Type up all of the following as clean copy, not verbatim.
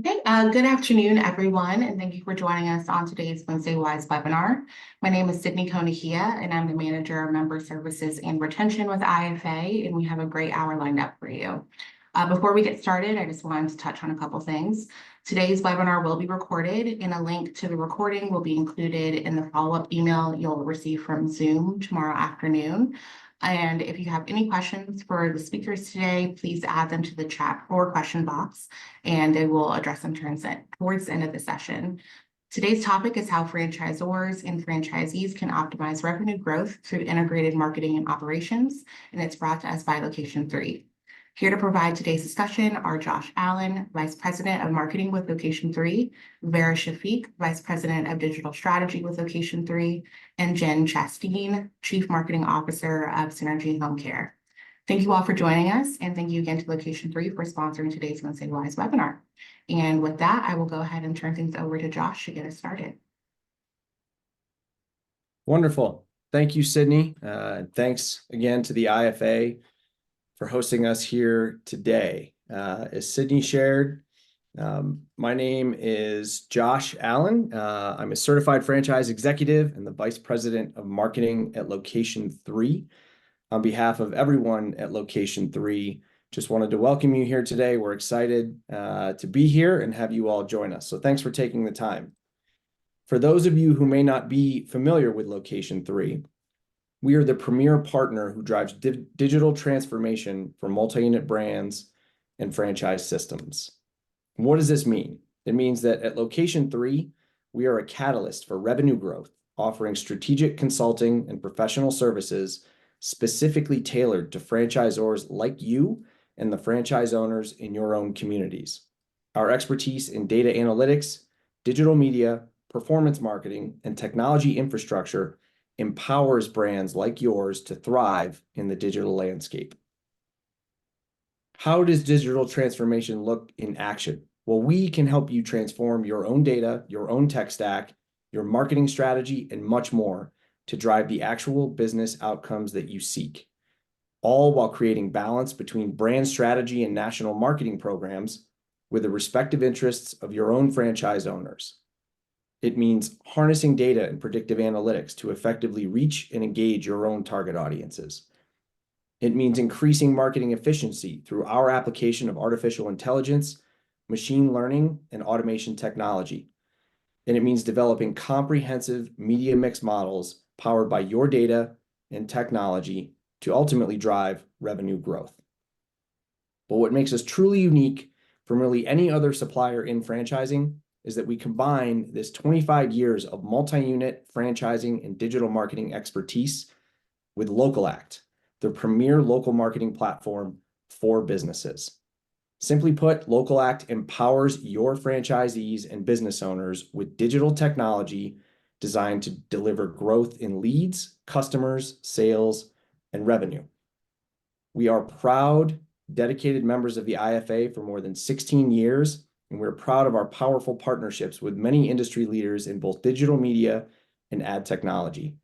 Okay, good afternoon, everyone, and thank you for joining us on today's Wednesday Wise webinar. My name is Sydney Konahia, and I'm the Manager of Member Services and Retention with IFA, and we have a great hour lined up for you. Before we get started, I just wanted to touch on a couple things. Today's webinar will be recorded, and a link to the recording will be included in the follow-up email you'll receive from Zoom tomorrow afternoon. And if you have any questions for the speakers today, please add them to the chat or question box, and I will address them towards the end of the session. Today's topic is how franchisors and franchisees can optimize revenue growth through integrated marketing and operations, and it's brought to us by Location 3. Here to provide today's discussion are Josh Allen, Vice President of Marketing with Location 3, Vera Shafiq, Vice President of Digital Strategy with Location 3, and Jen Chasteen, Chief Marketing Officer of Synergy Home Care. Thank you all for joining us, and thank you again to Location 3 for sponsoring today's Wednesday Wise webinar. And with that, I will go ahead and turn things over to Josh to get us started. Wonderful. Thank you, Sydney. Thanks again to the IFA for hosting us here today. As Sydney shared, my name is Josh Allen. I'm a certified franchise executive and the Vice President of Marketing at Location 3. On behalf of everyone at Location 3, just wanted to welcome you here today. We're excited to be here and have you all join us. So thanks for taking the time. For those of you who may not be familiar with Location 3, we are the premier partner who drives digital transformation for multi-unit brands and franchise systems. And what does this mean? It means that at Location 3, we are a catalyst for revenue growth, offering strategic consulting and professional services specifically tailored to franchisors like you and the franchise owners in your own communities. Our expertise in data analytics, digital media, performance marketing, and technology infrastructure empowers brands like yours to thrive in the digital landscape. How does digital transformation look in action? Well, we can help you transform your own data, your own tech stack, your marketing strategy, and much more to drive the actual business outcomes that you seek, all while creating balance between brand strategy and national marketing programs with the respective interests of your own franchise owners. It means harnessing data and predictive analytics to effectively reach and engage your own target audiences. It means increasing marketing efficiency through our application of artificial intelligence, machine learning, and automation technology. And it means developing comprehensive media mix models powered by your data and technology to ultimately drive revenue growth. But what makes us truly unique from really any other supplier in franchising is that we combine this 25 years of multi-unit franchising and digital marketing expertise with LocalAct, the premier local marketing platform for businesses. Simply put, LocalAct empowers your franchisees and business owners with digital technology designed to deliver growth in leads, customers, sales, and revenue. We are proud, dedicated members of the IFA for more than 16 years, and we're proud of our powerful partnerships with many industry leaders in both digital media and ad technology.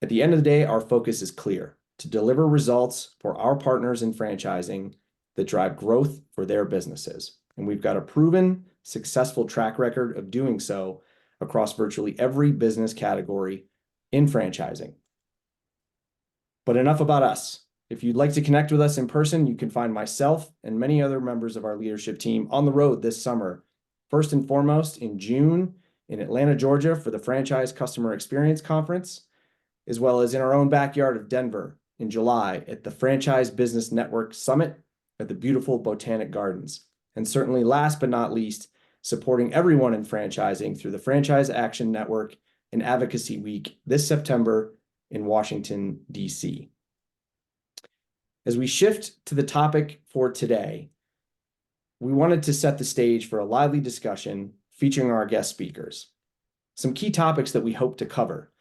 At the end of the day, our focus is clear: to deliver results for our partners in franchising that drive growth for their businesses. And we've got a proven, successful track record of doing so across virtually every business category in franchising. But enough about us. If you'd like to connect with us in person, you can find myself and many other members of our leadership team on the road this summer. First and foremost, in June in Atlanta, Georgia for the Franchise Customer Experience Conference, as well as in our own backyard of Denver in July at the Franchise Business Network Summit at the beautiful Botanic Gardens. And certainly last but not least, supporting everyone in franchising through the Franchise Action Network and Advocacy Week this September in Washington, D.C. As we shift to the topic for today, we wanted to set the stage for a lively discussion featuring our guest speakers. Some key topics that we hope to cover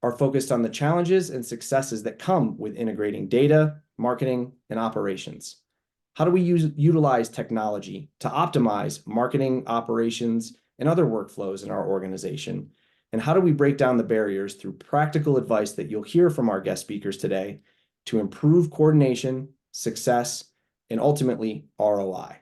are focused on the challenges and successes that come with integrating data, marketing, and operations. How do we utilize technology to optimize marketing, operations, and other workflows in our organization? And how do we break down the barriers through practical advice that you'll hear from our guest speakers today to improve coordination, success, and ultimately ROI?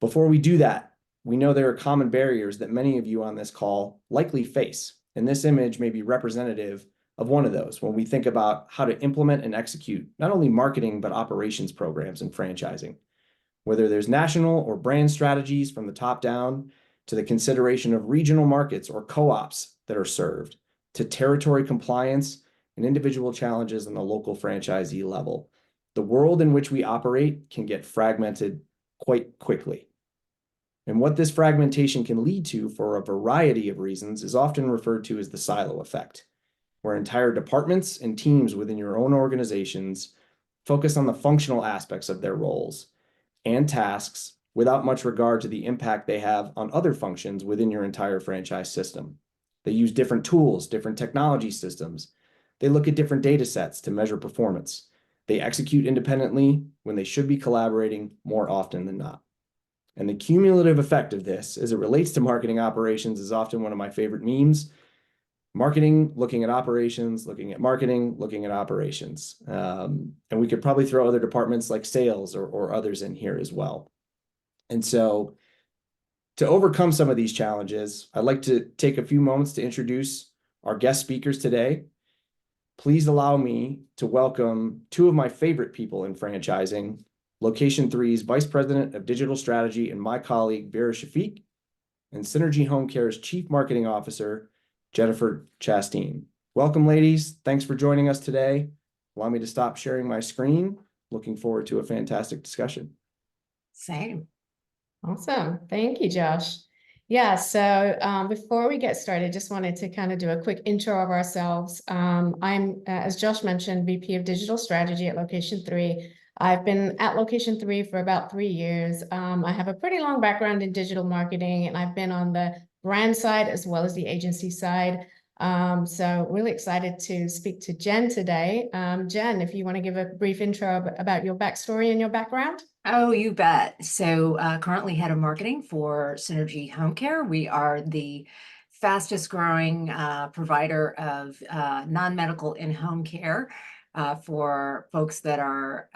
Before we do that, we know there are common barriers that many of you on this call likely face, and this image may be representative of one of those when we think about how to implement and execute not only marketing, but operations programs in franchising. Whether there's national or brand strategies from the top down, to the consideration of regional markets or co-ops that are served, to territory compliance and individual challenges on the local franchisee level. The world in which we operate can get fragmented quite quickly. And what this fragmentation can lead to for a variety of reasons is often referred to as the silo effect, where entire departments and teams within your own organizations focus on the functional aspects of their roles and tasks without much regard to the impact they have on other functions within your entire franchise system. They use different tools, different technology systems. They look at different data sets to measure performance. They execute independently when they should be collaborating more often than not. And the cumulative effect of this as it relates to marketing operations is often one of my favorite memes. Marketing, looking at operations, looking at marketing, looking at operations. And we could probably throw other departments like sales or others in here as well. And so to overcome some of these challenges, I'd like to take a few moments to introduce our guest speakers today. Please allow me to welcome two of my favorite people in franchising, Location 3's Vice President of Digital Strategy and my colleague, Vera Shafiq, and Synergy Home Care's Chief Marketing Officer, Jennifer Chasteen. Welcome, ladies. Thanks for joining us today. Allow me to stop sharing my screen. Looking forward to a fantastic discussion. Same. Awesome. Thank you, Josh. Yeah, so before we get started, just wanted to kind of do a quick intro of ourselves. I'm, as Josh mentioned, VP of Digital Strategy at Location 3. I've been at Location 3 for about 3 years. I have a pretty long background in digital marketing, and I've been on the brand side as well as the agency side. So really excited to speak to Jen today. Jen, if you want to give a brief intro about your backstory and your background. Oh, you bet. So currently head of marketing for Synergy Home Care. We are the fastest growing provider of non-medical in-home care for folks that are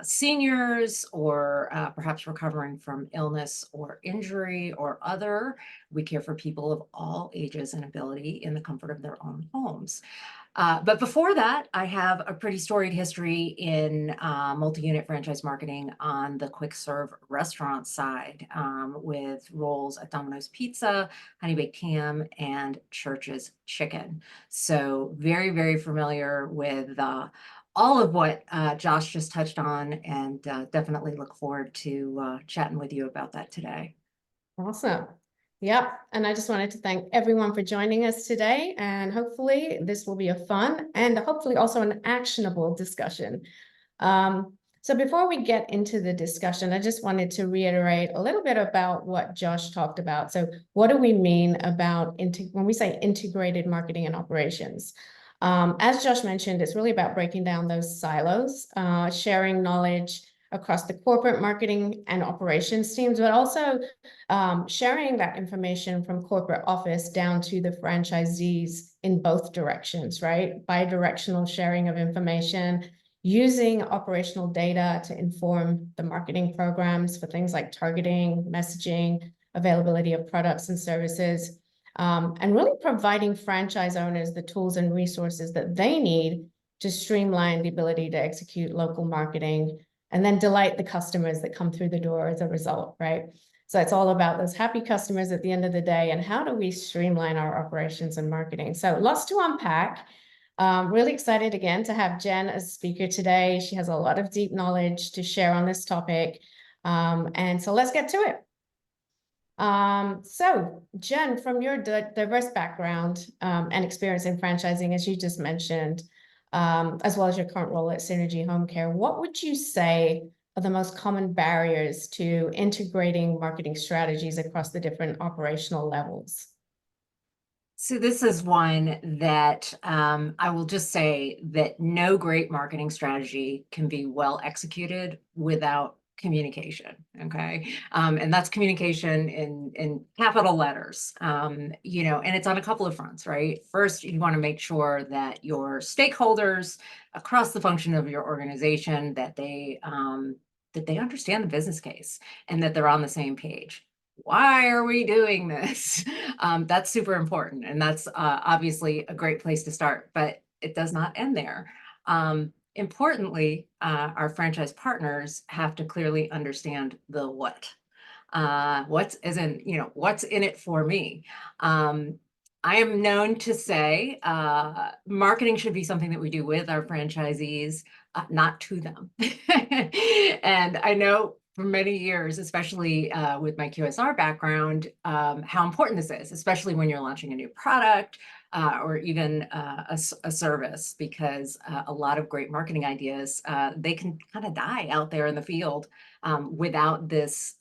seniors or perhaps recovering from illness or injury or other. We care for people of all ages and ability in the comfort of their own homes. But before that, I have a pretty storied history in multi-unit franchise marketing on the quick serve restaurant side with roles at Domino's Pizza, Honey Baked Ham, and Church's Chicken. So very, very familiar with all of what Josh just touched on, and definitely look forward to chatting with you about that today. Awesome. Yep. And I just wanted to thank everyone for joining us today. And hopefully this will be a fun and hopefully also an actionable discussion. So before we get into the discussion, I just wanted to reiterate a little bit about what Josh talked about. So what do we mean about when we say integrated marketing and operations? As Josh mentioned, it's really about breaking down those silos, sharing knowledge across the corporate marketing and operations teams, but also sharing that information from corporate office down to the franchisees in both directions, right? Bidirectional sharing of information, using operational data to inform the marketing programs for things like targeting, messaging, availability of products and services, and really providing franchise owners the tools and resources that they need to streamline the ability to execute local marketing and then delight the customers that come through the door as a result, right? So it's all about those happy customers at the end of the day, and how do we streamline our operations and marketing? So lots to unpack. Really excited again to have Jen as a speaker today. She has a lot of deep knowledge to share on this topic. And so let's get to it. So Jen, from your diverse background and experience in franchising, as you just mentioned, as well as your current role at Synergy Home Care, what would you say are the most common barriers to integrating marketing strategies across the different operational levels? So this is one that I will just say that no great marketing strategy can be well executed without communication, okay? And that's communication in capital letters, you know, and it's on a couple of fronts, right? First, you want to make sure that your stakeholders across the function of your organization, that they that they understand the business case and that they're on the same page. Why are we doing this? That's super important. And that's obviously a great place to start, but it does not end there. Importantly, our franchise partners have to clearly understand the what. What's in it for me? I am known to say marketing should be something that we do with our franchisees, not to them. And I know for many years, especially with my QSR background, how important this is, especially when you're launching a new product or even a service, because a lot of great marketing ideas, they can kind of die out there in the field without this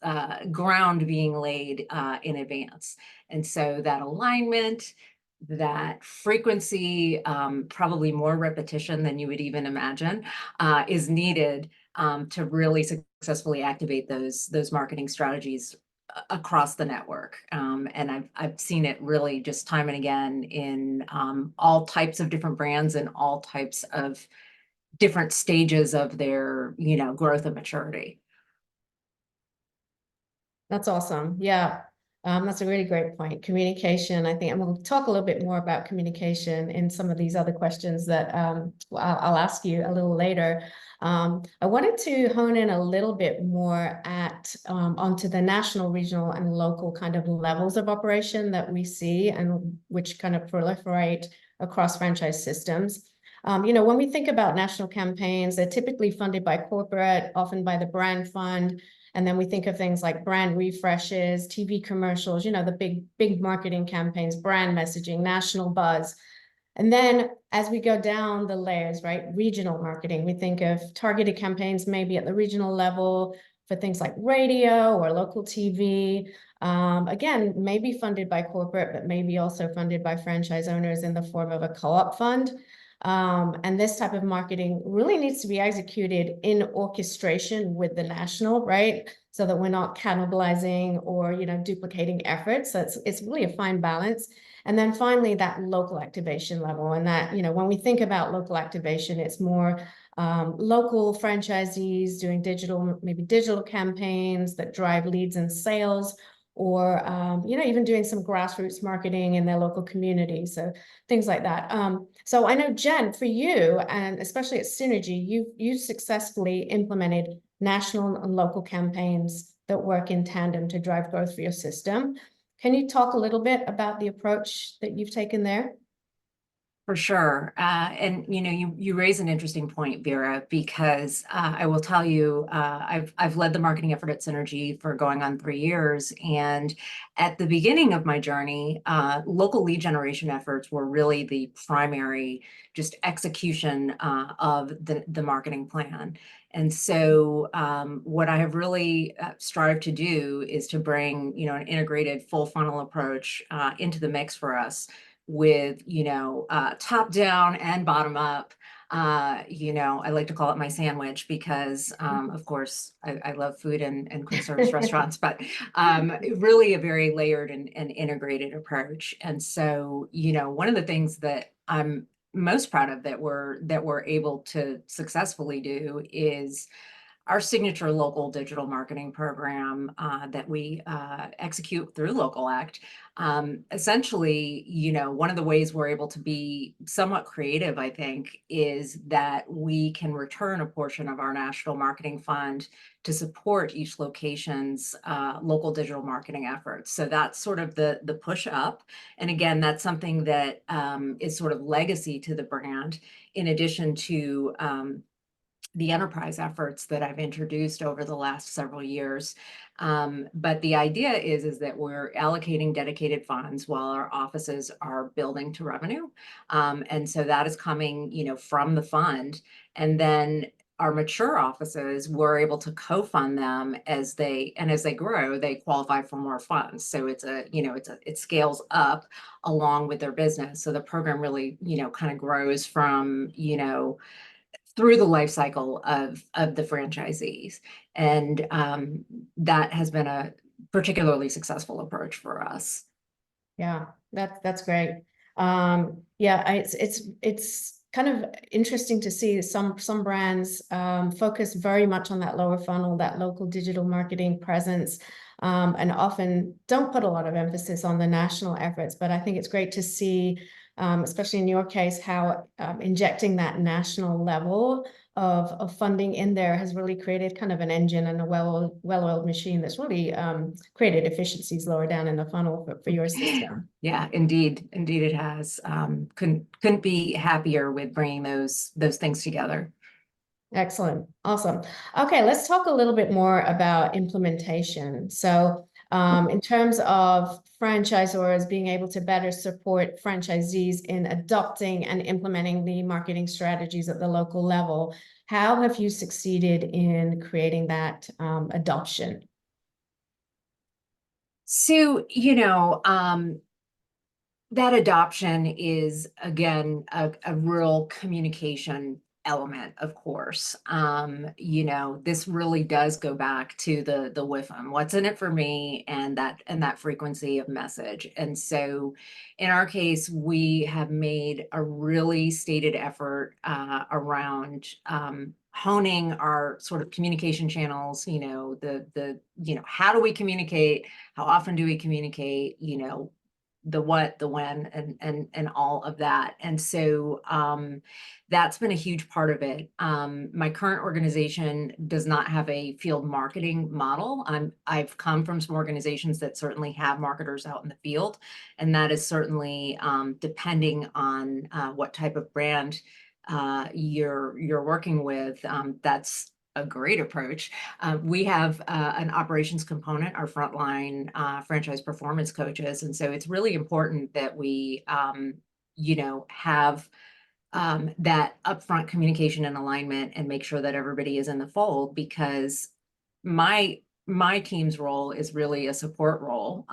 ground being laid in advance. And so that alignment, that frequency, probably more repetition than you would even imagine, is needed to really successfully activate those marketing strategies across the network. And I've seen it really just time and again in all types of different brands and all types of different stages of their, growth and maturity. That's awesome. Yeah. That's a really great point. Communication, I think, and we'll talk a little bit more about communication in some of these other questions that I'll ask you a little later. I wanted to hone in a little bit more onto the national, regional, and local kind of levels of operation that we see and which kind of proliferate across franchise systems. When we think about national campaigns, they're typically funded by corporate, often by the brand fund. And then we think of things like brand refreshes, TV commercials, the big marketing campaigns, brand messaging, national buzz. And then as we go down the layers, right, regional marketing, we think of targeted campaigns maybe at the regional level for things like radio or local TV. Again, maybe funded by corporate, but maybe also funded by franchise owners in the form of a co-op fund. And this type of marketing really needs to be executed in orchestration with the national, right? So that we're not cannibalizing or, duplicating efforts. So it's really a fine balance. And then finally, that local activation level. And that, when we think about local activation, it's more local franchisees doing maybe digital campaigns that drive leads and sales, or even doing some grassroots marketing in their local community. So things like that. So I know, Jen, for you, and especially at Synergy, you successfully implemented national and local campaigns that work in tandem to drive growth for your system. Can you talk a little bit about the approach that you've taken there? For sure. And you raise an interesting point, Vera, because I will tell you, I've led the marketing effort at Synergy for going on 3 years. And at the beginning of my journey, local lead generation efforts were really the primary just execution of the marketing plan. And so what I have really strived to do is to bring, an integrated full funnel approach into the mix for us, with top down and bottom up. I like to call it my sandwich because of course I love food and quick service restaurants, but really a very layered and integrated approach. And so one of the things that I'm most proud of that we're able to successfully do is our signature local digital marketing program that we execute through Local Act. Essentially, one of the ways we're able to be somewhat creative, I think, is that we can return a portion of our national marketing fund to support each location's local digital marketing efforts. So that's sort of the push up. And again, that's something that is sort of legacy to the brand, in addition to the enterprise efforts that I've introduced over the last several years. But the idea is that we're allocating dedicated funds while our offices are building to revenue. And so that is coming, from the fund. And then our mature offices, we're able to co-fund them as they grow, they qualify for more funds. So it scales up along with their business. So the program really, kind of grows from, through the life cycle of the franchisees. And that has been a particularly successful approach for us. Yeah, that's great. Yeah, it's kind of interesting to see some brands focus very much on that lower funnel, that local digital marketing presence, and often don't put a lot of emphasis on the national efforts. But I think it's great to see, especially in your case, how injecting that national level of funding in there has really created kind of an engine and a well-oiled machine that's really created efficiencies lower down in the funnel for your system. Yeah, indeed it has. Couldn't be happier with bringing those things together. Excellent. Awesome. Okay, let's talk a little bit more about implementation. So in terms of franchisors being able to better support franchisees in adopting and implementing the marketing strategies at the local level, how have you succeeded in creating that adoption? So, that adoption is, again, a real communication element, of course. This really does go back to the WIFM, what's in it for me, and that frequency of message. And so in our case, we have made a really stated effort around honing our sort of communication channels, how do we communicate? How often do we communicate? The what, the when, and all of that. And so that's been a huge part of it. My current organization does not have a field marketing model. I've come from some organizations that certainly have marketers out in the field, and that is certainly depending on what type of brand you're working with. That's a great approach. We have an operations component, our frontline franchise performance coaches. And so it's really important that we, have that upfront communication and alignment and make sure that everybody is in the fold, because my team's role is really a support role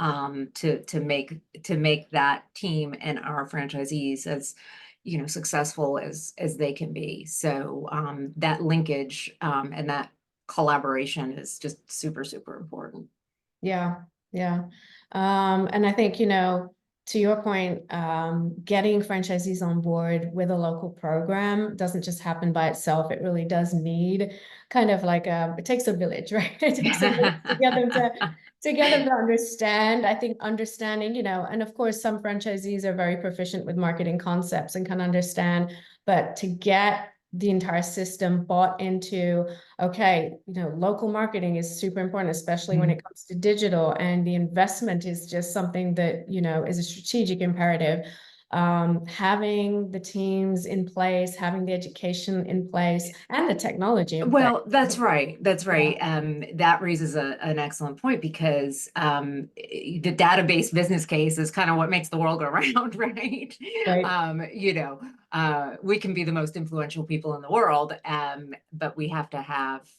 to make that team and our franchisees as successful as they can be. So that linkage and that collaboration is just super, super important. Yeah. And I think, to your point, getting franchisees on board with a local program doesn't just happen by itself. It really does need kind of like it takes a village, right? It takes a village to get them to understand. I think understanding, and of course, some franchisees are very proficient with marketing concepts and can understand, but to get the entire system bought into, okay, local marketing is super important, especially when it comes to digital, and the investment is just something that, is a strategic imperative. Having the teams in place, having the education in place, and the technology in Well, place. that's right. Yeah. That raises an excellent point, because the database business case is kind of what makes the world go round, right? Right. We can be the most influential people in the world, but we have to have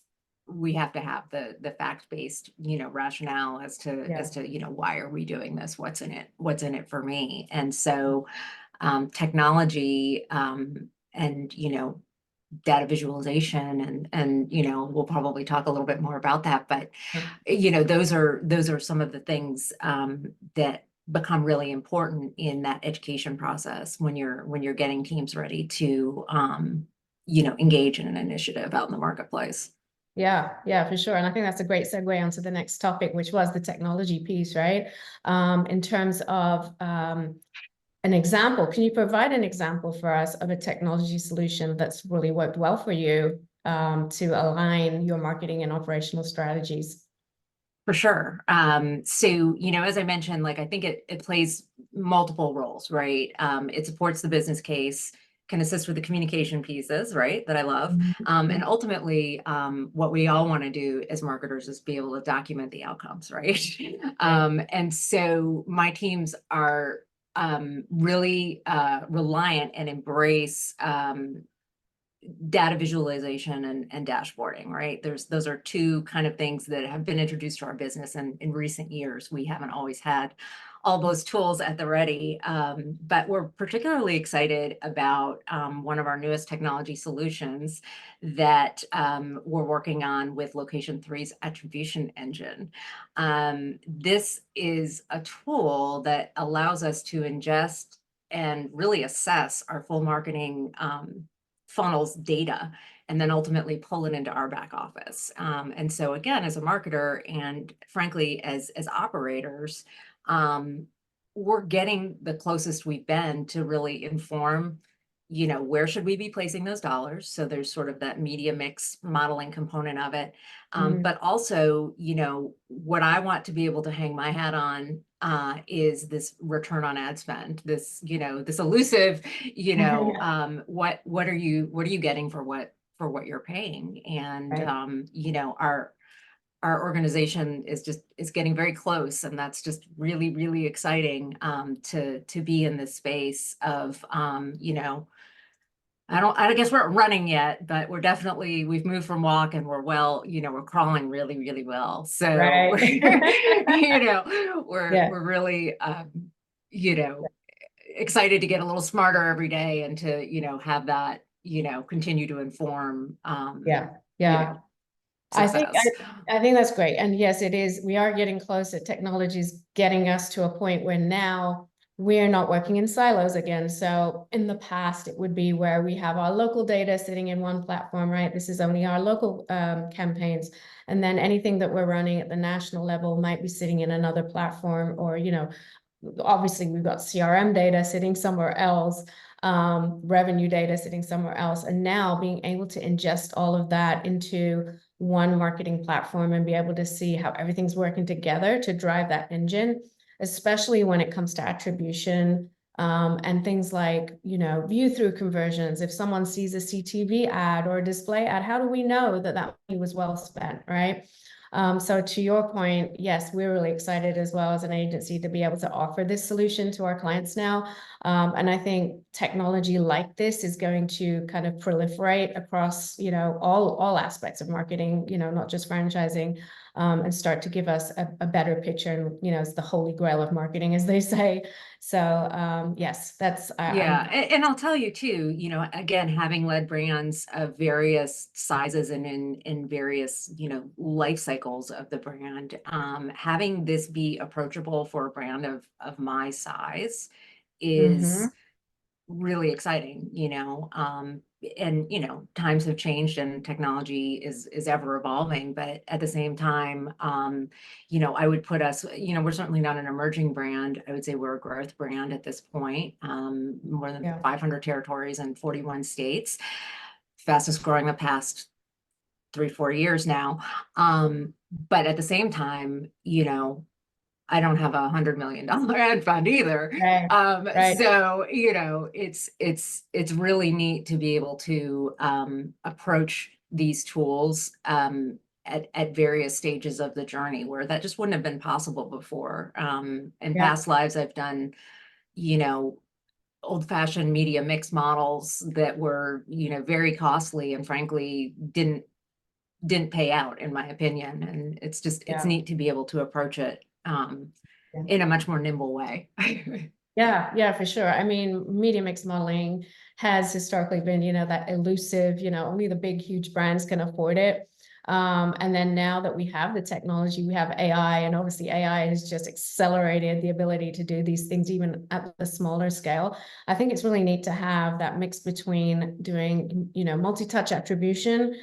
the fact-based, rationale as to why are we doing this? What's in it for me? And so technology and data visualization and we'll probably talk a little bit more about that, but those are some of the things that become really important in that education process when you're getting teams ready to engage in an initiative out in the marketplace. Yeah, for sure. And I think that's a great segue onto the next topic, which was the technology piece, right? In terms of an example, can you provide an example for us of a technology solution that's really worked well for you to align your marketing and operational strategies? For sure. So, as I mentioned, I think it plays multiple roles, right? It supports the business case, can assist with the communication pieces, right? That I love. And ultimately, what we all want to do as marketers is be able to document the outcomes, right? And so my teams are really reliant and embrace data visualization and dashboarding, right? Those are two kind of things that have been introduced to our business, and in recent years we haven't always had all those tools at the ready, but we're particularly excited about one of our newest technology solutions that we're working on with Location 3's attribution engine. This is a tool that allows us to ingest and really assess our full marketing funnels data, and then ultimately pull it into our back office. And so again, as a marketer and frankly, as operators, we're getting the closest we've been to really inform, where should we be placing those dollars? So there's sort of that media mix modeling component of it. But also, what I want to be able to hang my hat on is this return on ad spend, this, this elusive, what are you getting for what you're paying? And, Right. our organization is getting very close, and that's just really, really exciting to be in this space of I guess we're not running yet, but we've moved from walk, and we're crawling really, really well. So Right. Yeah. we're really excited to get a little smarter every day, and to have that continue to inform Yeah. you Yeah. know I think success. I think that's great. And yes, it is. We are getting closer. Technology is getting us to a point where now we're not working in silos again. So in the past, it would be where we have our local data sitting in one platform, right? This is only our local campaigns. And then anything that we're running at the national level might be sitting in another platform, or, obviously we've got CRM data sitting somewhere else, revenue data sitting somewhere else. And now being able to ingest all of that into one marketing platform and be able to see how everything's working together to drive that engine, especially when it comes to attribution, and things like, view through conversions. If someone sees a CTV ad or a display ad, how do we know that that money was well spent, right? So to your point, yes, we're really excited as well as an agency to be able to offer this solution to our clients now. And I think technology like this is going to kind of proliferate across, all aspects of marketing, not just franchising, and start to give us a better picture. And, it's the holy grail of marketing, as they say. So yes, that's Yeah, and I'll tell you too, again, having led brands of various sizes and in various, life cycles of the brand, having this be approachable for a brand of my size is really exciting, and times have changed and technology is ever evolving, but at the same time, I would put us, we're certainly not an emerging brand. I would say we're a growth brand at this point. More than Yeah. 500 territories and 41 states, fastest growing the past 3-4 years now. But at the same time, I don't have $100 million ad fund either. Right. Right. So, it's really neat to be able to approach these tools at various stages of the journey where that just wouldn't have been possible before. In Yeah. past lives, I've done, old-fashioned media mix models that were, very costly and frankly didn't pay out, in my opinion. And it's Yeah. neat to be able to approach it Yeah. in a much more nimble way. Yeah, for sure. I mean, media mix modeling has historically been, that elusive, only the big, huge brands can afford it. And then now that we have the technology, we have AI, and obviously AI has just accelerated the ability to do these things even at the smaller scale. I think it's really neat to have that mix between doing, multi-touch attribution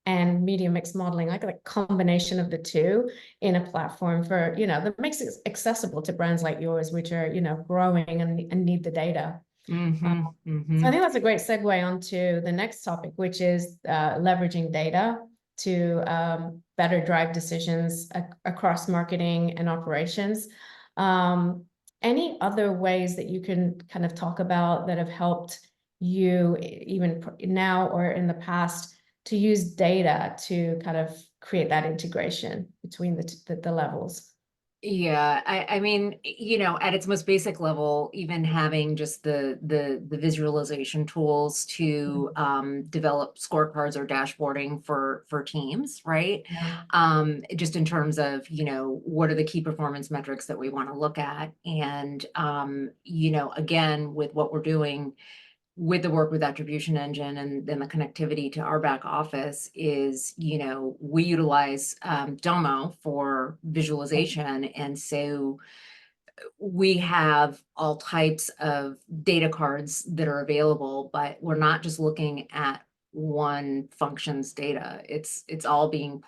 and media mix modeling, like a combination of the two in a platform for, that makes it accessible to brands like yours, which are, growing and need the data. So I think that's a great segue onto the next topic, which is leveraging data to better drive decisions across marketing and operations. Any other ways that you can kind of talk about that have helped you even now or in the past to use data to kind of create that integration between the levels? Yeah, I mean, at its most basic level, even having just the visualization tools to develop scorecards or dashboarding for teams, right? Yeah. Just in terms of, what are the key performance metrics that we want to look at? And again, with what we're doing with the work with attribution engine and then the connectivity to our back office is, we utilize Domo for visualization. And so we have all types of data cards that are available, but we're not just looking at one function's data. It's all being,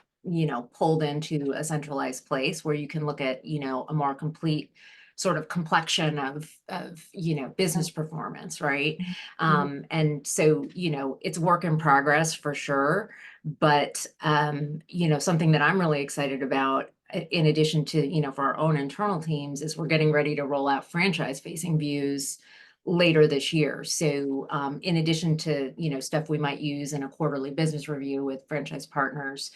pulled into a centralized place where you can look at, a more complete sort of complexion of business performance, right? And so, it's work in progress for sure. But something that I'm really excited about, in addition to, for our own internal teams, is we're getting ready to roll out franchise facing views later this year. So in addition to, stuff we might use in a quarterly business review with franchise partners,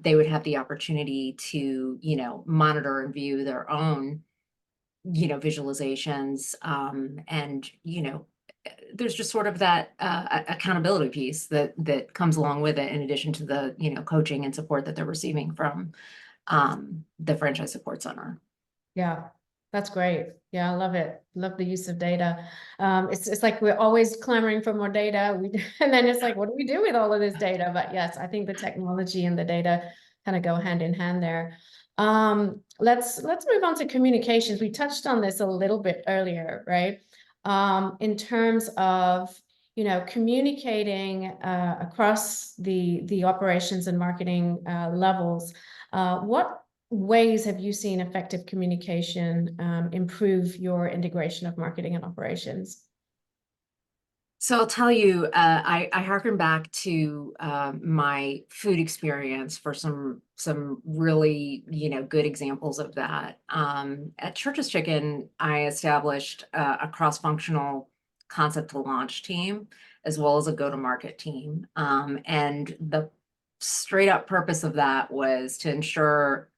they would have the opportunity to, monitor and view their own, visualizations. And, there's just sort of that accountability piece that comes along with it, in addition to the, coaching and support that they're receiving from the franchise support center. Yeah, that's great. Yeah, I love it. Love the use of data. It's like we're always clamoring for more data. And then it's like, what do we do with all of this data? But yes, I think the technology and the data kind of go hand in hand there. Let's move on to communications. We touched on this a little bit earlier, right? In terms of, communicating across the operations and marketing levels. What ways have you seen effective communication improve your integration of marketing and operations? So I'll tell you, I harken back to my food experience for some really, good examples of that. At Church's Chicken, I established a cross-functional concept to launch team, as well as a go-to-market team. And the straight up purpose of that was to ensure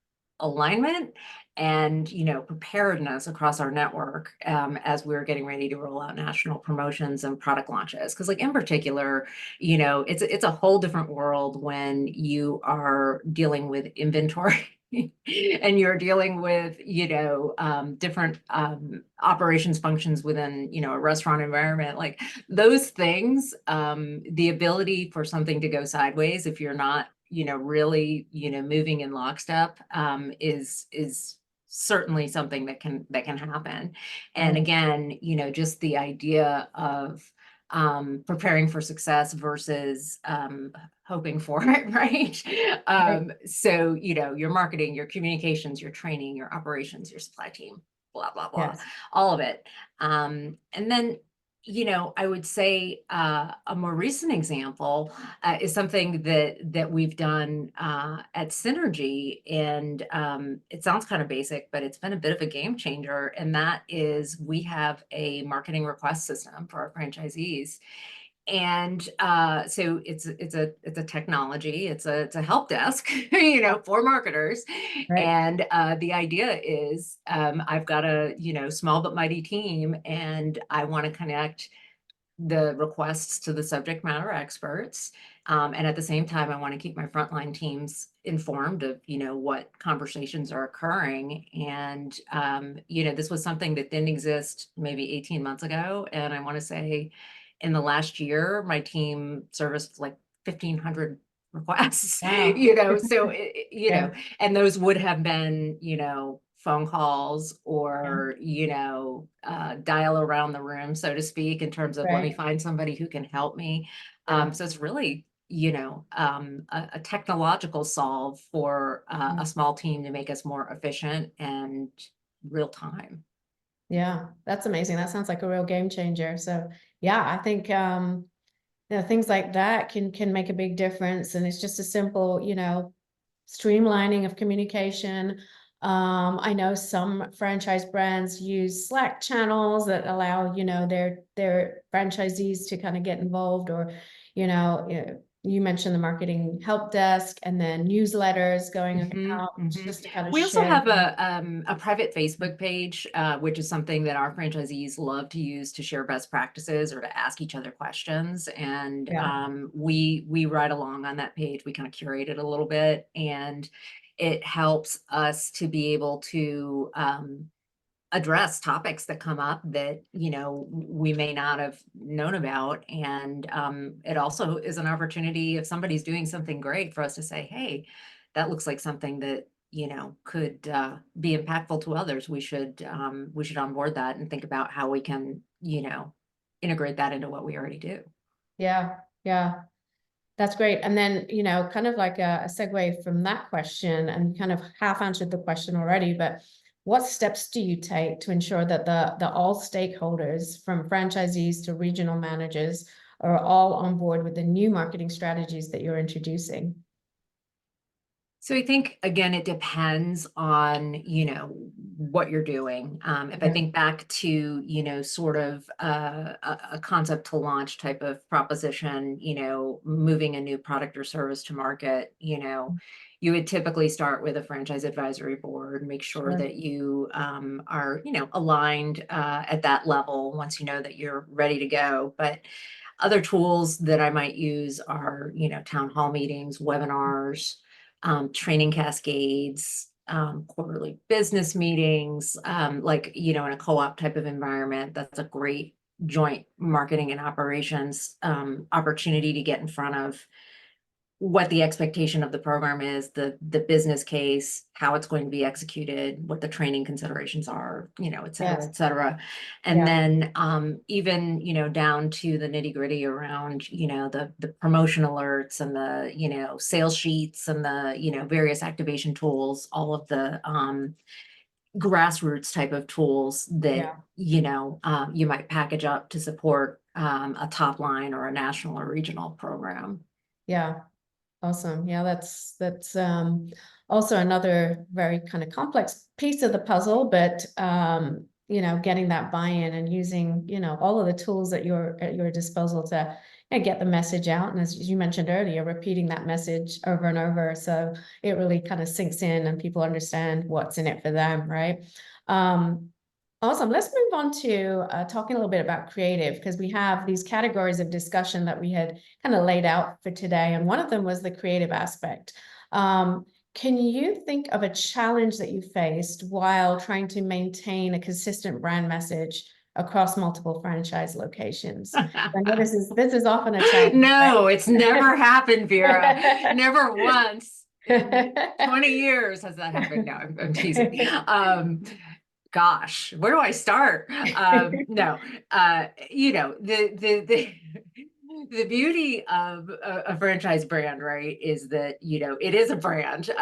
alignment and preparedness across our network as we were getting ready to roll out national promotions and product launches. Because in particular, it's a whole different world when you are dealing with inventory and you're dealing with different operations functions within a restaurant environment. Like those things, the ability for something to go sideways if you're not really moving in lockstep is certainly something that can happen. And again, just the idea of preparing for success versus hoping for it, right? So your marketing, your communications, your training, your operations, your supply team, blah blah blah, Yes. all of it. And then I would say a more recent example is something that we've done at Synergy, and it sounds kind of basic, but it's been a bit of a game changer. And that is, we have a marketing request system for our franchisees. And so it's a technology, it's a help desk, for marketers. Right. And the idea is I've got a small but mighty team, and I want to connect the requests to the subject matter experts. And at the same time, I want to keep my frontline teams informed of, what conversations are occurring. And, this was something that didn't exist maybe 18 months ago. And I want to say in the last year, my team serviced like 1,500 requests, Wow. so, Yeah. and those would have been, phone calls or, dial around the room, so to speak, in terms of let me Right. find somebody who can help me. Yeah. So it's really, a technological solve for a small team to make us more efficient and real time. Yeah, that's amazing. That sounds like a real game changer. So yeah, I think things like that can make a big difference. And it's just a simple, streamlining of communication. I know some franchise brands use Slack channels that allow, their franchisees to kind of get involved, or, you mentioned the marketing help desk, and then newsletters going out just to kind of We also share. have a private Facebook page, which is something that our franchisees love to use to share best practices or to ask each other questions. And Yeah. we ride along on that page. We kind of curate it a little bit, and it helps us to be able to address topics that come up that we may not have known about. And it also is an opportunity, if somebody's doing something great, for us to say, hey, that looks like something that could be impactful to others, we should onboard that and think about how we can, integrate that into what we already do. Yeah, yeah. That's great. And then, kind of like a segue from that question, and kind of half answered the question already, but what steps do you take to ensure that the all stakeholders, from franchisees to regional managers, are all on board with the new marketing strategies that you're introducing? So I think, again, it depends on, what you're doing. If I Yeah. think back to, sort of a concept to launch type of proposition, moving a new product or service to market, you would typically start with a franchise advisory board, make sure Sure. that you are, aligned at that level once you know that you're ready to go. But other tools that I might use are, town hall meetings, webinars, training cascades, quarterly business meetings, in a co-op type of environment. That's a great joint marketing and operations opportunity to get in front of what the expectation of the program is, the business case, how it's going to be executed, what the training considerations are, et cetera, Yes. et cetera. And Yeah. then even, down to the nitty gritty around, the promotion alerts and the, sales sheets and the, various activation tools, all of the grassroots type of tools that, Yeah. you might package up to support a top line or a national or regional program. Yeah. Awesome. Yeah, that's also another very kind of complex piece of the puzzle, but getting that buy-in and using, all of the tools at your disposal to get the message out. And as you mentioned earlier, repeating that message over and over, so it really kind of sinks in and people understand what's in it for them, right? Awesome. Let's move on to talking a little bit about creative, because we have these categories of discussion that we had kind of laid out for today. And one of them was the creative aspect. Can you think of a challenge that you faced while trying to maintain a consistent brand message across multiple franchise locations? I know this is often a challenge. No, right? it's never happened, Vera. Never once. In 20 years has that happened. No, I'm teasing. Gosh, where do I start? No, the beauty of a franchise brand, right, is that, it is a brand.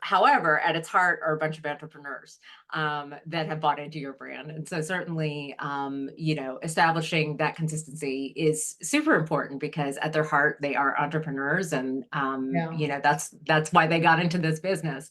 However, at its heart are a bunch of entrepreneurs that have bought into your brand. And so certainly, establishing that consistency is super important, because at their heart, they are entrepreneurs. And, that's why they got into this business.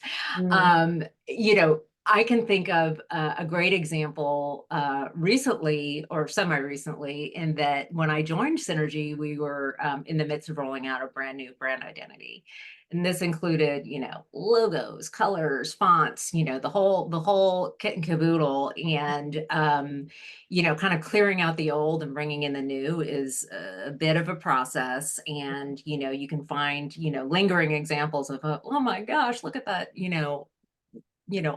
I can think of a great example recently, or semi-recently, in that when I joined Synergy, we were in the midst of rolling out a brand new brand identity. And this included, logos, colors, fonts, the whole kit and caboodle. And, kind of clearing out the old and bringing in the new is a bit of a process. And, you can find, lingering examples of, oh my gosh, look at that,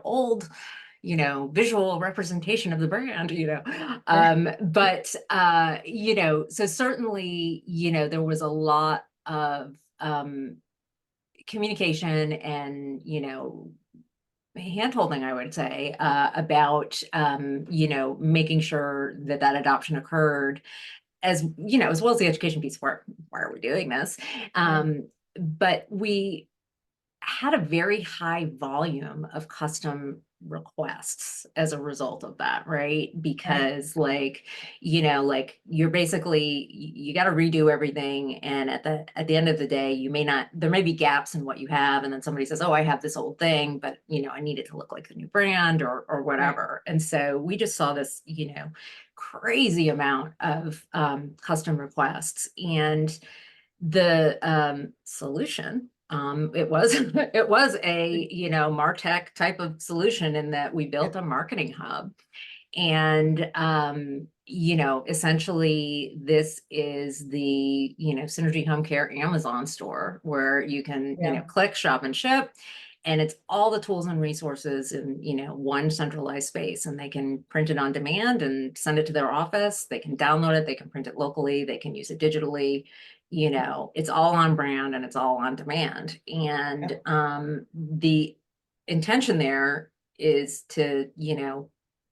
old, visual representation of the brand, but, so certainly, there was a lot of communication and, hand-holding, I would say, about, making sure that adoption occurred, as as well as the education piece. Why are we doing this? But we had a very high volume of custom requests as a result of that, right? Because you're basically, you got to redo everything. And at the end of the day, there may be gaps in what you have. And then somebody says, oh, I have this old thing, but I need it to look like the new brand or whatever. And so we just saw this, crazy amount of custom requests. And the solution, it was a MarTech type of solution, in that we built a marketing hub. And essentially this is the Synergy Home Care Amazon store, where you can click, shop, and ship. And it's all the tools and resources in one centralized space, and they can print it on demand and send it to their office. They can download it, they can print it locally, they can use it digitally. It's all on brand and it's all on demand. And the intention there is to,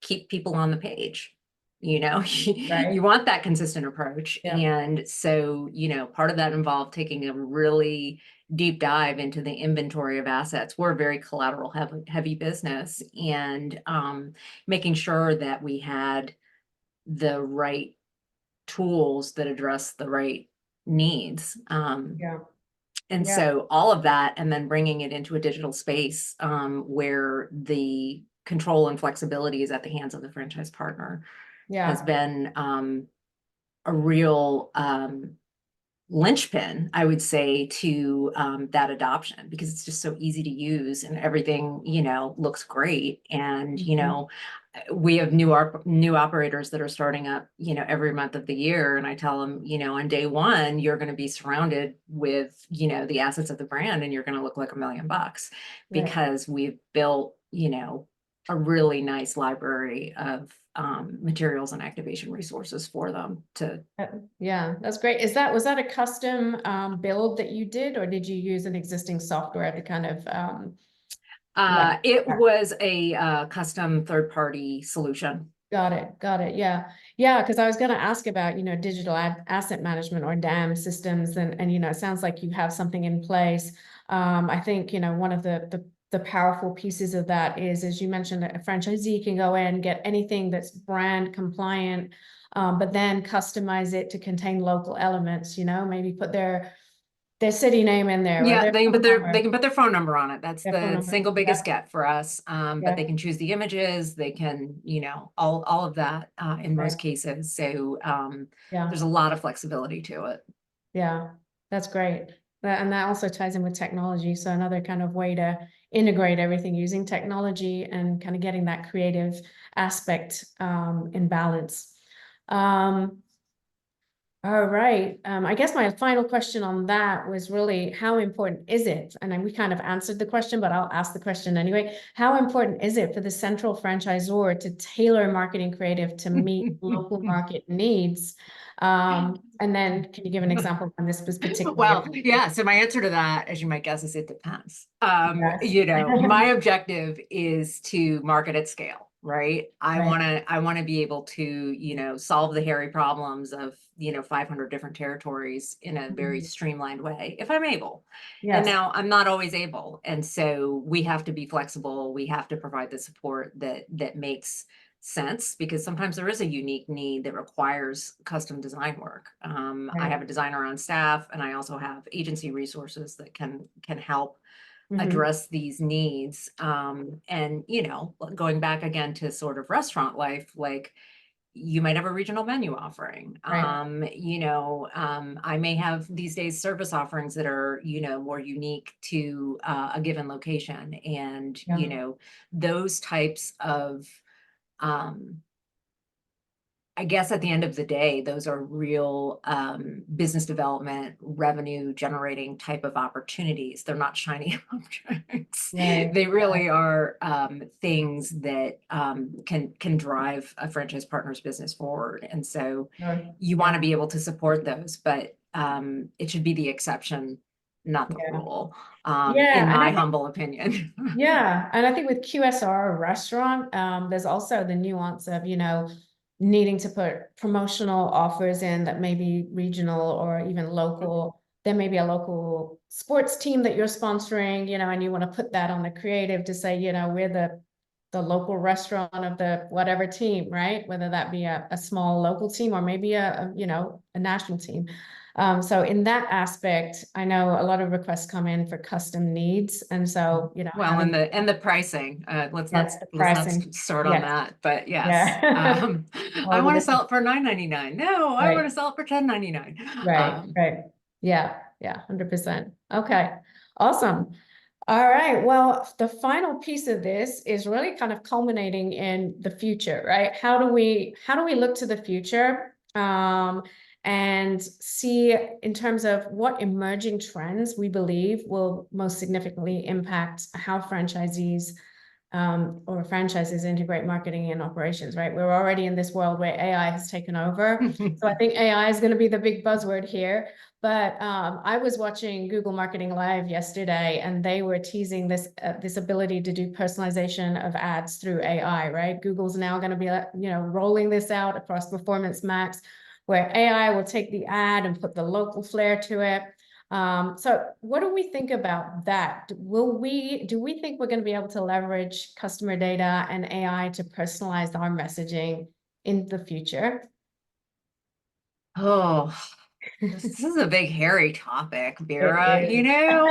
keep people on the page. Right. You want that consistent approach. Yeah. And so, part of that involved taking a really deep dive into the inventory of assets. We're a very collateral heavy business, and making sure that we had the right tools that address the right needs. Yeah. And Yeah. so all of that, and then bringing it into a digital space where the control and flexibility is at the hands of the franchise partner has Yeah. been a real linchpin, I would say, to that adoption, because it's just so easy to use and everything, looks great. And, Mhm. we have new operators that are starting up, every month of the year. And I tell them, on day one, you're going to be surrounded with, the assets of the brand, and you're going to look like $1 million Right. because we've built, a really nice library of materials and activation resources for them to. Yeah, that's great. Was that a custom build that you did, or did you use an existing software to kind of It was a custom third-party solution. Got it. Got it. Yeah. Yeah. Because I was going to ask about, digital asset management or DAM systems. And, it sounds like you have something in place. I think, one of the powerful pieces of that is, as you mentioned, a franchisee can go in, get anything that's brand compliant, but then customize it to contain local elements, maybe put their city name in there or Yeah, their they can phone number, put their phone number on it. That's their phone the number. single biggest Yeah. get for us. But Yeah. they can choose the images, they can, all of that in most Right. cases. So Yeah. there's a lot of flexibility to it. Yeah, that's great. And that also ties in with technology. So another kind of way to integrate everything using technology and kind of getting that creative aspect in balance. All right. I guess my final question on that was really, how important is it? And then we kind of answered the question, but I'll ask the question anyway. How important is it for the central franchisor to tailor marketing creative to meet local market needs? And then can you give an example when this was particularly? Well, yeah. So my answer to that, as you might guess, is it depends. Yes. My objective is to market at scale. Right. I Right. want to be able to, solve the hairy problems of, 500 different territories in a very streamlined way, if I'm able. And Yes. now I'm not always able. And so we have to be flexible. We have to provide the support that makes sense, because sometimes there is a unique need that requires custom design work. I have a designer on staff, and I also have agency resources that can help address these needs. And, going back again to sort of restaurant life, like you might have a regional menu offering. Right. I may have these days service offerings that are, more unique to a given location. And, Yeah. those types of, I guess at the end of the day, those are real business development, revenue generating type of opportunities. They're not shiny objects. Right. They really are things that can drive a franchise partner's business forward. And so Sure. you want to be able to support those, but it should be the exception, not the Yeah. rule, Yeah, in and my I think, humble opinion. yeah, and I think with QSR restaurant, there's also the nuance of, needing to put promotional offers in that may be regional or even local. There may be a local sports team that you're sponsoring, and you want to put that on the creative to say, we're the local restaurant of the whatever team, right? Whether that be a small local team or maybe a national team. So in that aspect, I know a lot of requests come in for custom needs. And so, Well, having and the pricing, let's not the pricing. start on Yes. that, but yes. Yeah. I All the want to different, sell it for $9.99. No, I want right, to sell it for $10.99. right, right. Yeah, yeah, 100%. Okay, awesome. All right. Well, the final piece of this is really kind of culminating in the future, right? How do we look to the future and see in terms of what emerging trends we believe will most significantly impact how franchisees or franchises integrate marketing and operations, right? We're already in this world where AI has taken over. So I think AI is going to be the big buzzword here. But I was watching Google Marketing Live yesterday, and they were teasing this this ability to do personalization of ads through AI, right? Google's now going to be, rolling this out across Performance Max, where AI will take the ad and put the local flair to it. So what do we think about that? Do we think we're going to be able to leverage customer data and AI to personalize our messaging in the future? Oh, this is a big hairy topic, Vera. It is.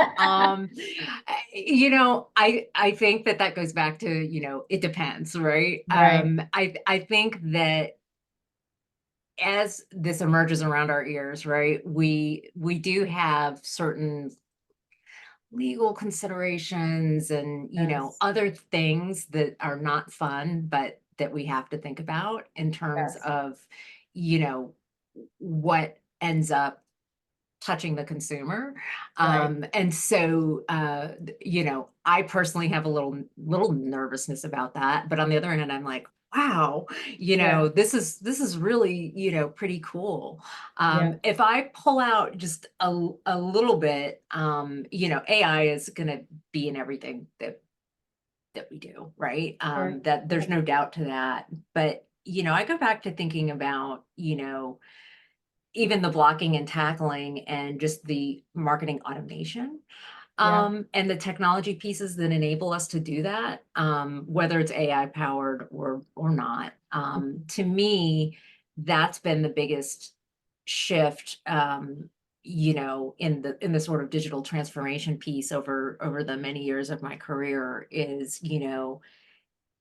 I think that goes back to, it depends, right? Right. I think that as this emerges around our ears, right, we do have certain legal considerations and Yes. other things that are not fun, but that we have to think about in terms Yes. of you know what ends up touching the consumer. Right. And so I personally have a little nervousness about that, but on the other hand, I'm like, wow, Yeah. this is really, pretty cool. Yeah. If I pull out just a little bit, AI is gonna be in everything that we do, right? Sure. That there's no doubt to that. But I go back to thinking about, even the blocking and tackling and just the marketing automation, Yeah. and the technology pieces that enable us to do that, whether it's AI powered or not. To me, that's been the biggest shift, in the sort of digital transformation piece over the many years of my career is,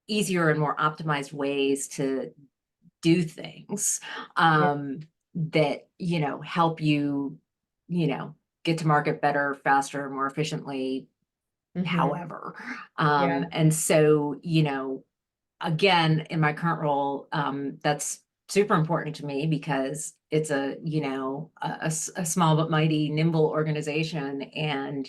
easier and more optimized ways to do things, Yeah. that help you know get to market better, faster, more efficiently, Mm-hmm. however. Yeah. And so again, in my current role, that's super important to me because it's a small but mighty nimble organization, and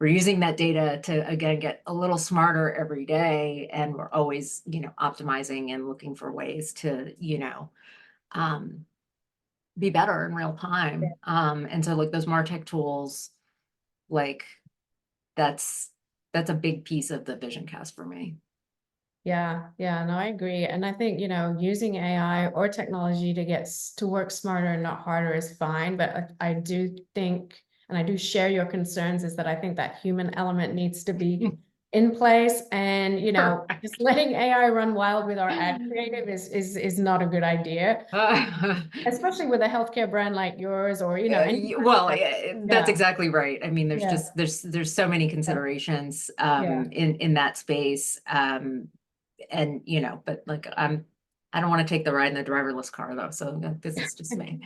we're using that data to again get a little smarter every day, and we're always optimizing and looking for ways to um, be better in real time. And so like those MarTech tools, like that's a big piece of the vision cast for me. Yeah, yeah, no, I agree. And I think, using AI or technology to to work smarter and not harder is fine. But I do think, and I do share your concerns, is that I think that human element needs to be in place. And, just letting AI run wild with our ad creative is not a good idea, especially with a healthcare brand like yours or, any kind Well, of, that's yeah, exactly right. I mean, there's yeah, just there's so many considerations yeah. in that space. And but like I don't want to take the ride in the driverless car though. So this is just me.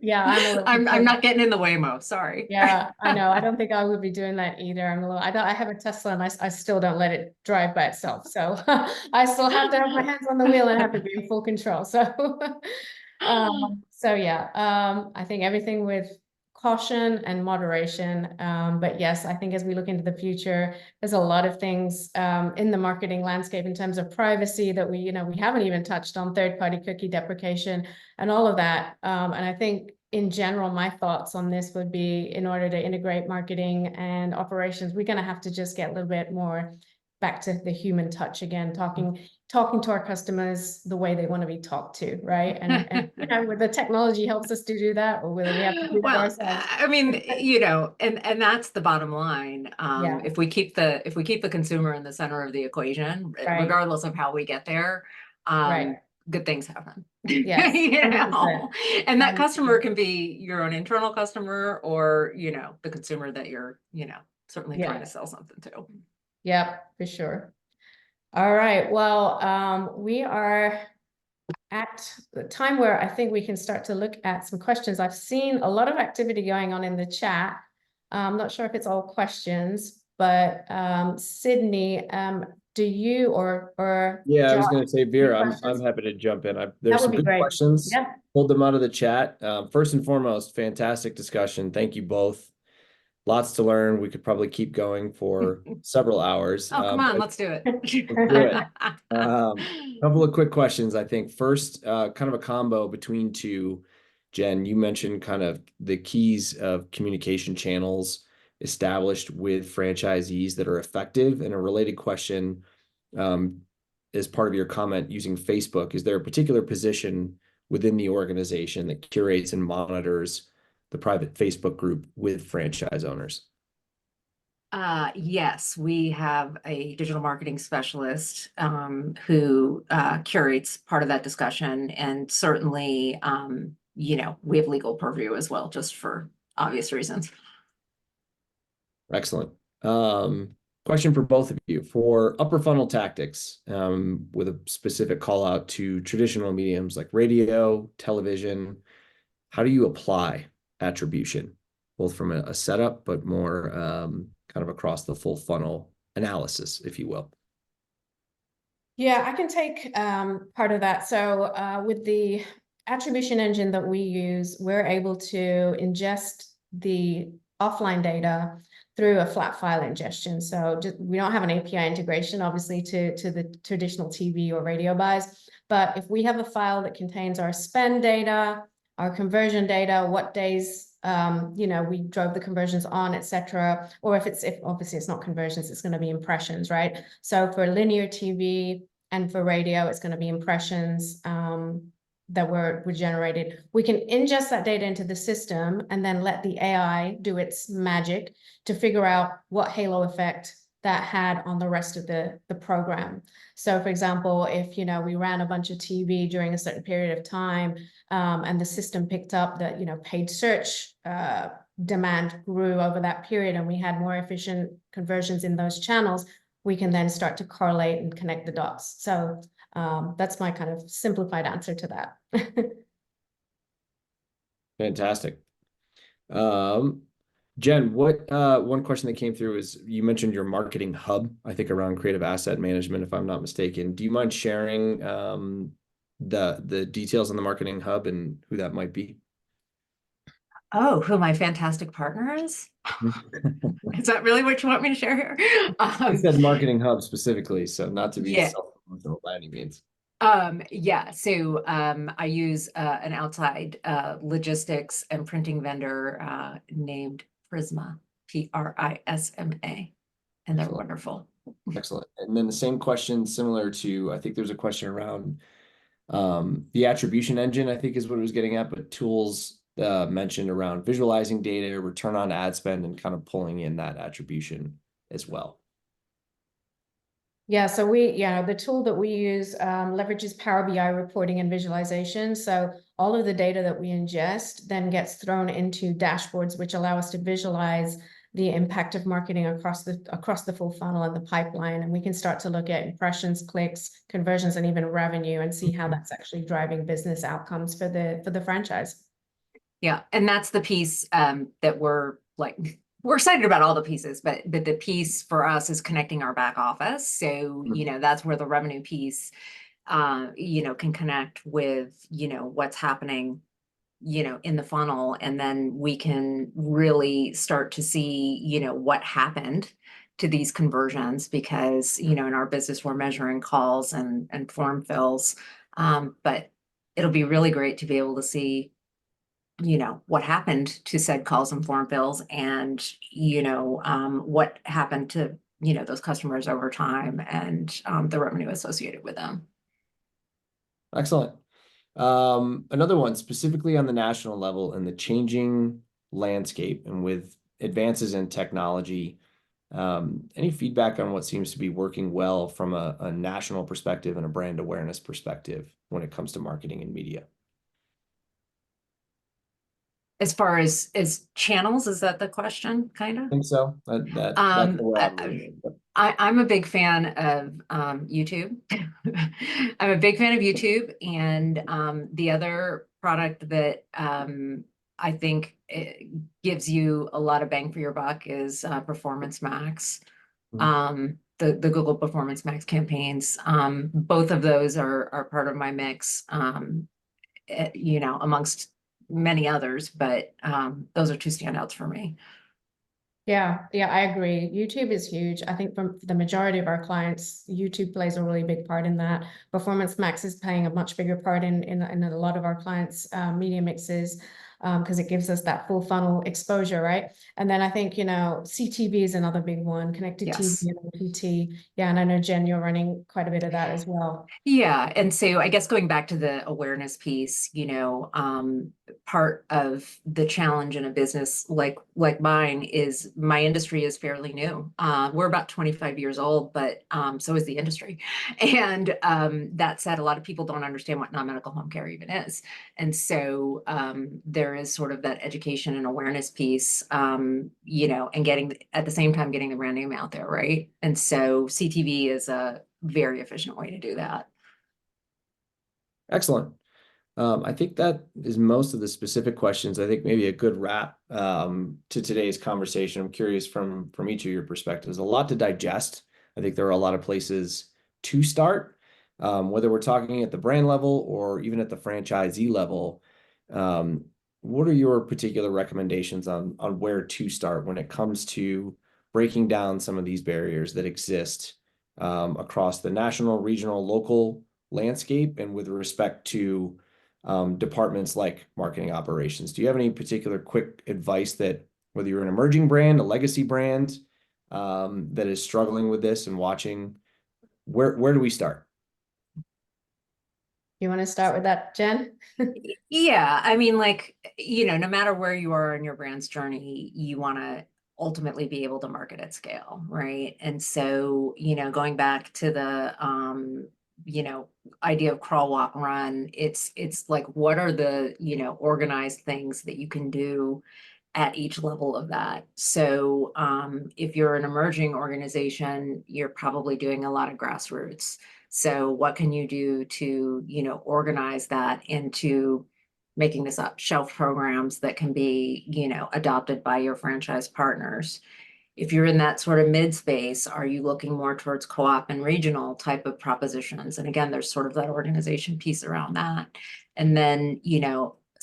Yeah, I'm a little I'm concerned. not getting in the Waymo. Sorry. Yeah, I know. I don't think I would be doing that either. I have a Tesla and I still don't let it drive by itself. So I still have to have my hands on the wheel and have to be in full control. So, so yeah, I think everything with caution and moderation. But yes, I think as we look into the future, there's a lot of things in the marketing landscape in terms of privacy that we haven't even touched on, third-party cookie deprecation and all of that. And I think in general, my thoughts on this would be in order to integrate marketing and operations, we're going to have to just get a little bit more back to the human touch again, talking to our customers the way they want to be talked to, right? And whether technology helps us to do that or whether we have to do that Well, ourselves. I mean, and that's the bottom line. Yeah, If we keep the consumer in the center of the equation, right, regardless of how we get there, right. good things happen. Yes, 100%. And that customer 100%. can be your own internal customer or, the consumer that you're, certainly trying Yeah, to sell something to. yeah, for sure. All right. Well, we are at the time where I think we can start to look at some questions. I've seen a lot of activity going on in the chat. I'm not sure if it's all questions, but Sydney, do you or Yeah, I Josh, was going to say, any Vera, I'm questions? happy to jump in. That There's would some be good great. questions. Yeah. Pulled them out of the chat. First and foremost, fantastic discussion. Thank you both. Lots to learn. We could probably keep going for several hours. Oh, come on, But let's do it. let's do it. Couple of quick questions. I think first, kind of a combo between two. Jen, you mentioned kind of the keys of communication channels established with franchisees that are effective. And a related question, as part of your comment using Facebook, is there a particular position within the organization that curates and monitors the private Facebook group with franchise owners? Yes, we have a digital marketing specialist who curates part of that discussion, and certainly, we have legal purview as well, just for obvious reasons. Excellent. Question for both of you. For upper funnel tactics, with a specific call out to traditional mediums like radio, television, how do you apply attribution, both from a setup, but more kind of across the full funnel analysis, if you will? Yeah, I can take part of that. So with the attribution engine that we use, we're able to ingest the offline data through a flat file ingestion. So we don't have an API integration, obviously, to the traditional TV or radio buys. But if we have a file that contains our spend data, our conversion data, what days we drove the conversions on, etc. Or if obviously it's not conversions, it's going to be impressions, right? So for linear TV and for radio, it's going to be impressions that were generated. We can ingest that data into the system and then let the AI do its magic to figure out what halo effect that had on the rest of the program. So for example, if we ran a bunch of TV during a certain period of time, and the system picked up that paid search demand grew over that period, and we had more efficient conversions in those channels, we can then start to correlate and connect the dots. So that's my kind of simplified answer to that. Fantastic. Jen, what one question that came through is you mentioned your marketing hub, I think around creative asset management, if I'm not mistaken. Do you mind sharing the details on the marketing hub and who that might be? Oh, who my fantastic partner is? Is that really what you want me to share here? I said marketing hub specifically, so not to be Yeah. self-promotional by any means. So I use an outside logistics and printing vendor named Prisma, Prisma, and they're wonderful. Excellent. And then the same question, similar to, I think there's a question around the attribution engine, I think is what it was getting at, but tools mentioned around visualizing data, return on ad spend, and kind of pulling in that attribution as well. Yeah, so the tool that we use leverages Power BI reporting and visualization. So all of the data that we ingest then gets thrown into dashboards, which allow us to visualize the impact of marketing across the full funnel and the pipeline. And we can start to look at impressions, clicks, conversions, and even revenue, and see how that's actually driving business outcomes for the franchise. Yeah, and that's the piece that we're excited about all the pieces, but the piece for us is connecting our back office. So, that's where the revenue piece, can connect with, what's happening, in the funnel. And then we can really start to see, what happened to these conversions, because, in our business, we're measuring calls and form fills. But it'll be really great to be able to see what happened to said calls and form fills, and what happened to those customers over time, and the revenue associated with them. Excellent. Another one specifically on the national level and the changing landscape and with advances in technology, any feedback on what seems to be working well from a national perspective and a brand awareness perspective when it comes to marketing and media? As far as channels, is that the question, kind of? I think so. That's the way I'm reading it. I'm a big fan of YouTube. I'm a big fan of YouTube, and the other product that I think it gives you a lot of bang for your buck is Performance Max. The Google Performance Max campaigns. Both of those are part of my mix, amongst many others, but those are two standouts for me. Yeah, I agree. YouTube is huge. I think for the majority of our clients, YouTube plays a really big part in that. Performance Max is playing a much bigger part in a lot of our clients' media mixes, because it gives us that full funnel exposure, right? And then I think, CTV is another big one, connected TV Yes. and OTT. Yeah, and I know Jen, you're running quite a bit of that as well. Yeah, and so I guess going back to the awareness piece, part of the challenge in a business like mine is my industry is fairly new. We're about 25 years old, but so is the industry. And that said, a lot of people don't understand what non-medical home care even is. And so there is sort of that education and awareness piece, and getting at the same time getting the brand name out there, right? And so CTV is a very efficient way to do that. Excellent. I think that is most of the specific questions. I think maybe a good wrap to today's conversation. I'm curious from each of your perspectives. A lot to digest. I think there are a lot of places to start, whether we're talking at the brand level or even at the franchisee level. What are your particular recommendations on where to start when it comes to breaking down some of these barriers that exist across the national, regional, local landscape, and with respect to departments like marketing operations? Do you have any particular quick advice that whether you're an emerging brand, a legacy brand that is struggling with this and watching, where do we start? You want to start with that, Jen? Yeah, I mean, no matter where you are in your brand's journey, you want to ultimately be able to market at scale, right? And so, going back to the idea of crawl, walk, run, it's like what are the, organized things that you can do at each level of that. So if you're an emerging organization, you're probably doing a lot of grassroots. So what can you do to, organize that into making this up shelf programs that can be, adopted by your franchise partners? If you're in that sort of mid space, are you looking more towards co-op and regional type of propositions? And again, there's sort of that organization piece around that. And then,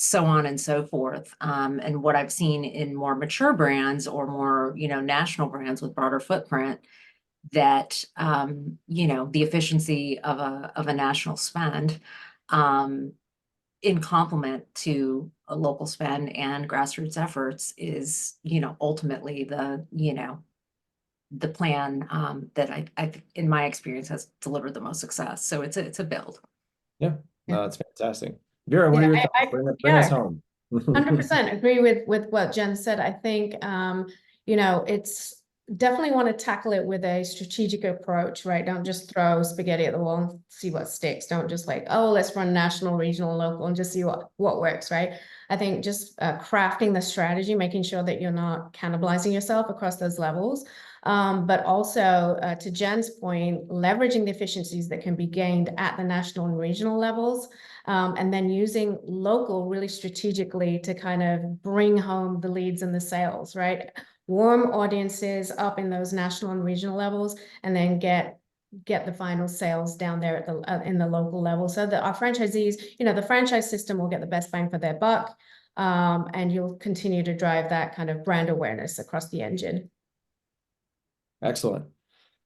so on and so forth. And what I've seen in more mature brands or more, national brands with broader footprint, that the efficiency of a national spend in complement to a local spend and grassroots efforts is, ultimately the plan that I in my experience has delivered the most success. So it's a build. Yeah, no, that's fantastic. Vera, what are Yeah, your thoughts? Bring us home. 100% agree with what Jen said. I think, it's definitely want to tackle it with a strategic approach, right? Don't just throw spaghetti at the wall and see what sticks. Don't just like, oh, let's run national, regional, local, and just see what works, right? I think just crafting the strategy, making sure that you're not cannibalizing yourself across those levels. But also, to Jen's point, leveraging the efficiencies that can be gained at the national and regional levels. And then using local really strategically to kind of bring home the leads and the sales, right? Warm audiences up in those national and regional levels, and then get the final sales down there at the in the local level, so that our franchisees, the franchise system will get the best bang for their buck, and you'll continue to drive that kind of brand awareness across the engine. Excellent.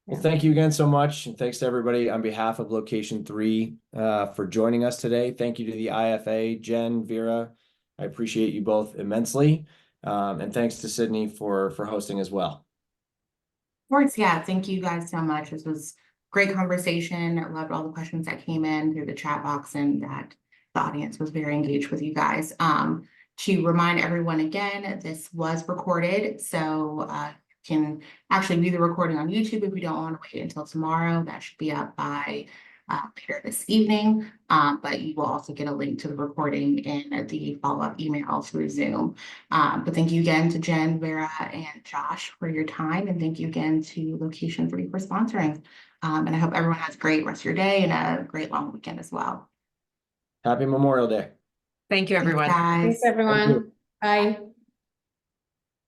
Well, Yeah. thank you again so much. And thanks to everybody on behalf of Location 3 for joining us today. Thank you to the IFA, Jen, Vera. I appreciate you both immensely. And thanks to Sydney for hosting as well. Of course, yeah, thank you guys so much. This was great conversation. I loved all the questions that came in through the chat box, and that the audience was very engaged with you guys. To remind everyone again, this was recorded, so you can actually view the recording on YouTube if you don't want to wait until tomorrow. That should be up by later this evening, but you will also get a link to the recording in the follow-up email through Zoom. But thank you again to Jen, Vera, and Josh for your time, and thank you again to Location 3 for sponsoring. And I hope everyone has a great rest of your day and a great long weekend as well. Happy Memorial Day. Thank you, everyone. Thanks, guys. Thanks, everyone. Bye.